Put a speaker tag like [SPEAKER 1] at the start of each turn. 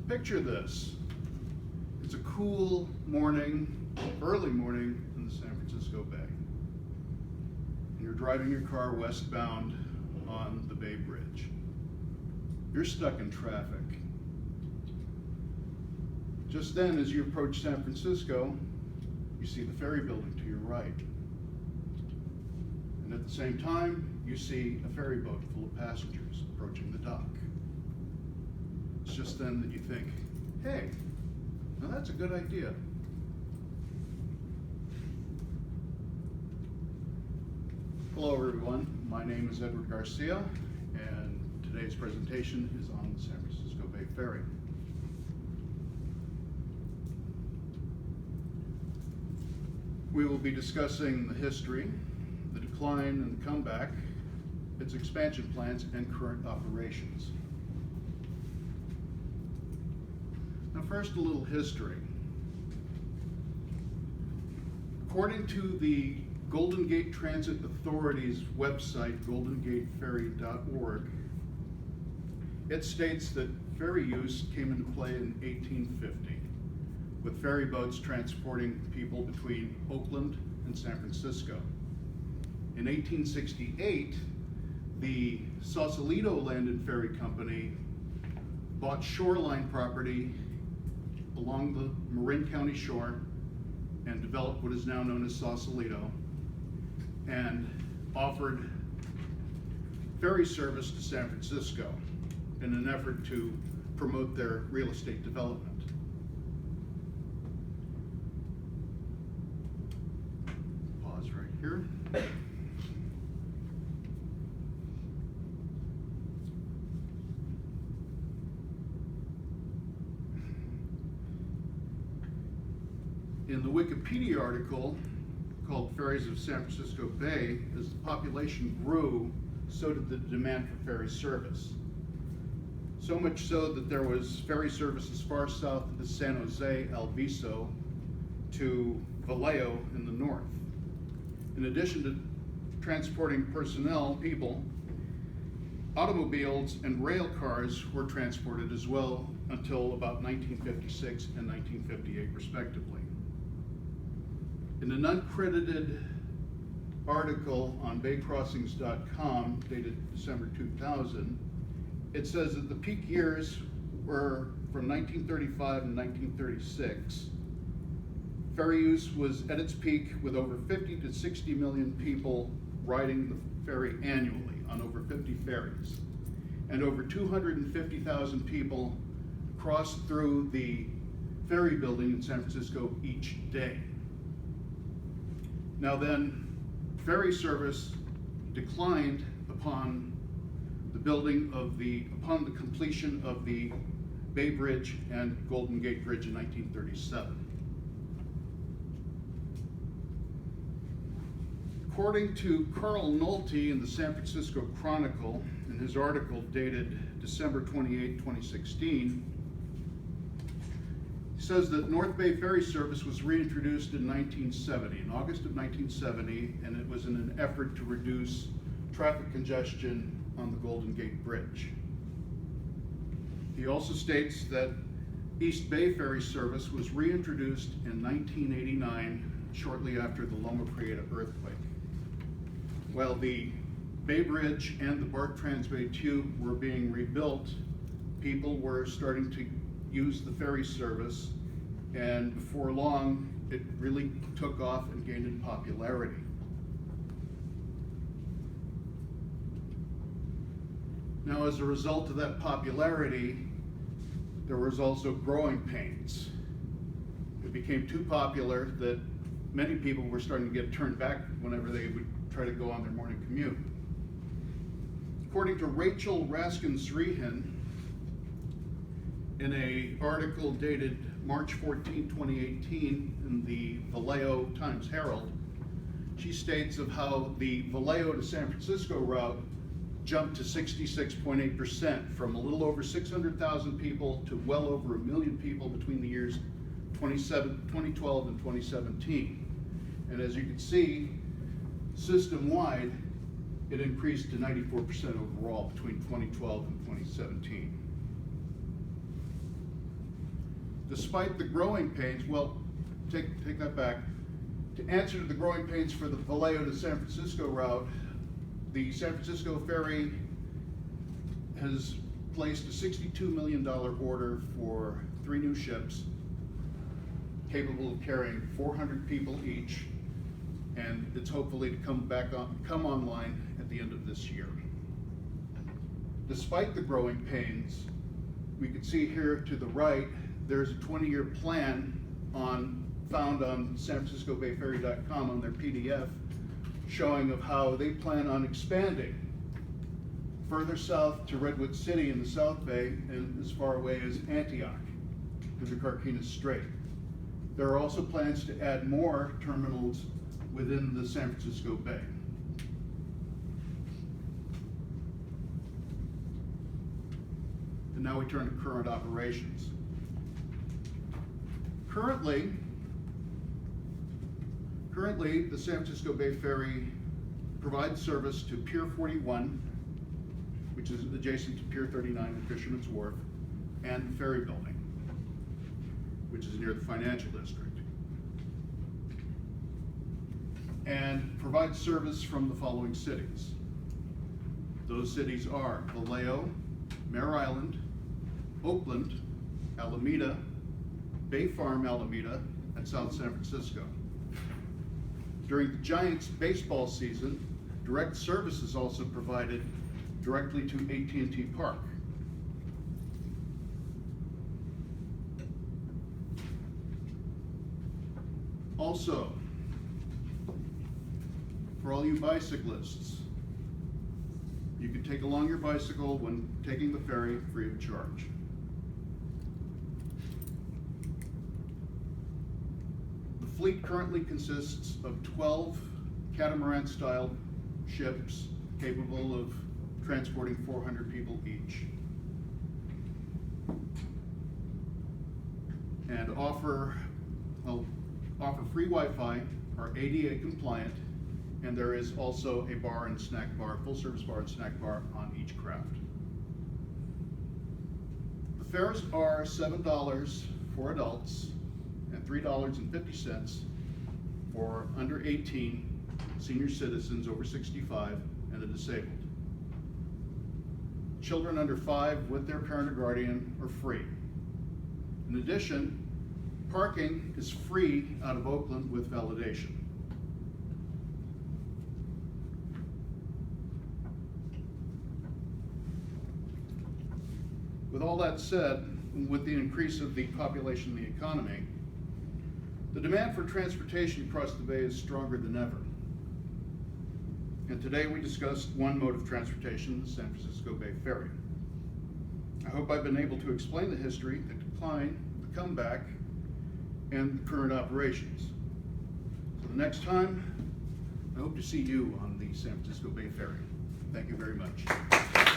[SPEAKER 1] Picture this. It's a cool morning, early morning in the San Francisco Bay. And you're driving your car westbound on the Bay Bridge. You're stuck in traffic. Just then, as you approach San Francisco, you see the ferry building to your right. And at the same time, you see a ferry boat full of passengers approaching the dock. It's just then that you think, hey, now that's a good idea. Hello everyone, my name is Edward Garcia, and today's presentation is on the San Francisco Bay Ferry. We will be discussing the history, the decline and the comeback, its expansion plans, and current operations. Now first, a little history. According to the Golden Gate Transit Authority's website, goldengateferry.org, it states that ferry use came into play in 1850, with ferry boats transporting people between Oakland and San Francisco. In 1868, the Sausalito Land and Ferry Company bought shoreline property along the Marin County shore and developed what is now known as Sausalito, and offered ferry service to San Francisco in an effort to promote their real estate development. Pause right here. In the Wikipedia article called Ferries of San Francisco Bay, as the population grew, so did the demand for ferry service. So much so that there was ferry service as far south as San Jose, El Viso, to Vallejo in the north. In addition to transporting personnel, people, automobiles and rail cars were transported as well until about 1956 and 1958 respectively. In an uncredited article on baycrossings.com dated December 2000, it says that the peak years were from 1935 and 1936. Ferry use was at its peak with over 50 to 60 million people riding the ferry annually on over 50 ferries. And over 250,000 people crossed through the ferry building in San Francisco each day. Now then, ferry service declined upon the completion of the Bay Bridge and Golden Gate Bridge in 1937. According to Carl Nolte in the San Francisco Chronicle, in his article dated December 28, 2016, he says that North Bay ferry service was reintroduced in 1970, in August of 1970, and it was in an effort to reduce traffic congestion on the Golden Gate Bridge. He also states that East Bay ferry service was reintroduced in 1989, shortly after the Loma Prieta earthquake. While the Bay Bridge and the BART Transbay Tube were being rebuilt, people were starting to use the ferry service, and before long, it really took off and gained in popularity. Now, as a result of that popularity, there was also growing pains. It became too popular that many people were starting to get turned back whenever they would try to go on their morning commute. According to Rachel Raskin-Srehan, in an article dated March 14, 2018 in the Vallejo Times-Herald, she states of how the Vallejo to San Francisco route jumped to 66.8%, from a little over 600,000 people to well over 1 million people between the years 2012 and 2017. And as you can see, system-wide, it increased to 94% overall between 2012 and 2017. Despite the growing pains, well, take that back. To answer to the growing pains for the Vallejo to San Francisco route, the San Francisco ferry has placed a $62 million order for 3 new ships capable of carrying 400 people each, and it's hopefully to come online at the end of this year. Despite the growing pains, we can see here to the right, there's a 20-year plan found on SanFranciscoBayFerry.com on their PDF, showing of how they plan on expanding further south to Redwood City in the South Bay and as far away as Antioch through the Carquinez Strait. There are also plans to add more terminals within the San Francisco Bay. And now we turn to current operations. Currently, the San Francisco Bay Ferry provides service to Pier 41, which is adjacent to Pier 39 and Fisherman's Wharf, and the ferry building, which is near the financial district, and provides service from the following cities. Those cities are Vallejo, Mare Island, Oakland, Alameda, Bay Farm, Alameda, and South San Francisco. During the Giants baseball season, direct service is also provided directly to AT&T Park. Also, for all you bicyclists, you can take along your bicycle when taking the ferry free of charge. The fleet currently consists of 12 catamaran-style ships capable of transporting 400 people each, and offer free Wi-Fi, are ADA compliant, and there is also a bar and snack bar, full service bar and snack bar on each craft. The fares are $7 for adults and $3.50 for under 18 senior citizens over 65 and the disabled. Children under 5 with their parent or guardian are free. In addition, parking is free out of Oakland with validation. With all that said, with the increase of the population and the economy, the demand for transportation across the bay is stronger than ever. And today we discussed one mode of transportation, the San Francisco Bay Ferry. I hope I've been able to explain the history, the decline, the comeback, and the current operations. So the next time, I hope to see you on the San Francisco Bay Ferry. Thank you very much.